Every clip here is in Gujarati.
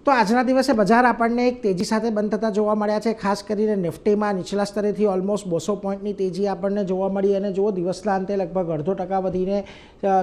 તો આજના દિવસે બજાર આપણને એક તેજી સાથે બંધ થતા જોવા મળ્યા છે। ખાસ કરીને નિફ્ટીમાં નીચલા સ્તરેથી ઓલમોસ્ટ 200 પોઈન્ટની તેજી આપણને જોવા મળી અને જો દિવસના અંતે લગભગ 0.5% વધીને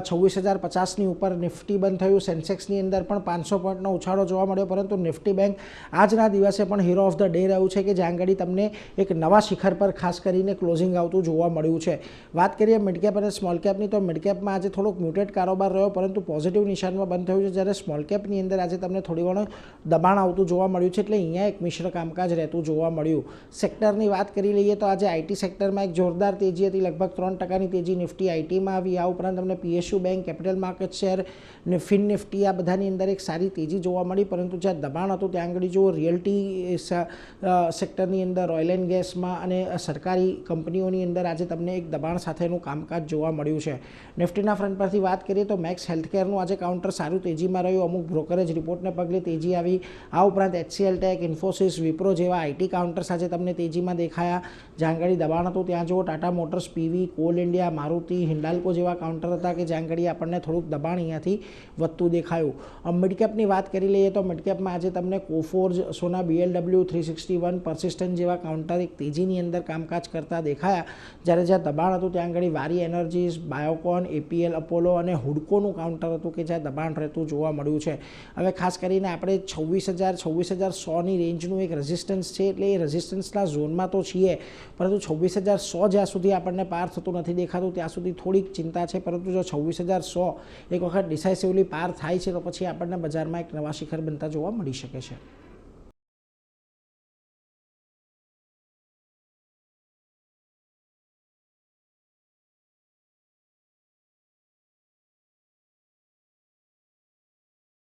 26,050ની ઉપર નિફ્ટી બંધ થયું। સેન્સેક્સની અંદર પણ 500 પોઈન્ટનો ઉછાળો જોવા મળ્યો, પરંતુ નિફ્ટી બેંક આજના દિવસે પણ હીરો ઓફ ધ ડે રહ્યું છે કે જ્યાં આગળ તમને એક નવા શિખર પર ખાસ કરીને ક્લોઝિંગ આવતું જોવા મળ્યું છે। વાત કરીએ મિડ કેપ અને સ્મોલ કેપની, તો મિડ કેપમાં આજે થોડોક મ્યુટેડ કારોબાર રહ્યો, પરંતુ પોઝિટિવ નિશાનમાં બંધ થયું છે, જ્યારે સ્મોલ કેપની અંદર આજે તમને થોડી ઘણું દબાણ આવતું જોવા મળ્યું છે, એટલે અહીંયા એક મિશ્ર કામકાજ રહેતું જોવા મળ્યું। સેક્ટરની વાત કરી લઈએ તો આજે આઈટી સેક્ટરમાં એક જોરદાર તેજી હતી, લગભગ 3%ની તેજી નિફ્ટી આઈટીમાં આવી। આ ઉપરાંત તમને PSU bank, capital market share, Fin Nifty આ બધાની અંદર એક સારી તેજી જોવા મળી, પરંતુ જ્યાં દબાણ હતું ત્યાં આગળ જો રિયલ્ટી સેક્ટરની અંદર, ઓઇલ એન્ડ ગેસમાં અને સરકારી કંપનીઓની અંદર આજે તમને એક દબાણ સાથેનું કામકાજ જોવા મળ્યું છે। નિફ્ટીના ફ્રન્ટ પરથી વાત કરીએ તો મેક્સ હેલ્થકેરનું આજે કાઉન્ટર સારું તેજીમાં રહ્યું, અમુક બ્રોકરેજ રિપોર્ટને પગલે તેજી આવી। આ ઉપરાંત એચસીએલ ટેક, ઇન્ફોસિસ, વિપ્રો જેવા આઈટી કાઉન્ટર્સ આજે તમને તેજીમાં દેખાયા। જ્યાં આગળ દબાણ હતું ત્યાં જુઓ Tata motors, PV, call India, Maruti, Hindalco જેવા કાઉન્ટર હતા કે જ્યાં આગળ આપણને થોડુંક દબાણ અહીંયાથી વધતું દેખાયું। મિડકેપની વાત કરી લઈએ તો મિડકેપમાં આજે તમને કોફોર્જ, સોના, બીએલડબ્લ્યુ, 361, પર્સિસ્ટન્ટ જેવા કાઉન્ટર એક તેજીની અંદર કામકાજ કરતા દેખાયા, જ્યારે જ્યાં દબાણ હતું ત્યાં આગળ વારી એનર્જીસ, બાયોકોન, એપીએલ, અપોલો અને હુડકોનું કાઉન્ટર હતું કે જ્યાં દબાણ રહેતું જોવા મળ્યું છે। હવે ખાસ કરીને આપણે 26,100ની રેન્જનું એક રેઝિસ્ટન્સ છે, એટલે એ રેઝિસ્ટન્સના ઝોનમાં તો છીએ, પરંતુ 26,100 જ્યાં સુધી આપણને પાર થતું નથી દેખાતું ત્યાં સુધી થોડીક ચિંતા છે, પરંતુ જો 26,100 એક વખત ડિસાઇસિવલી પાર થાય છે તો પછી આપણને બજારમાં એક નવા શિખર બનતા જોવા મળી શકે છે।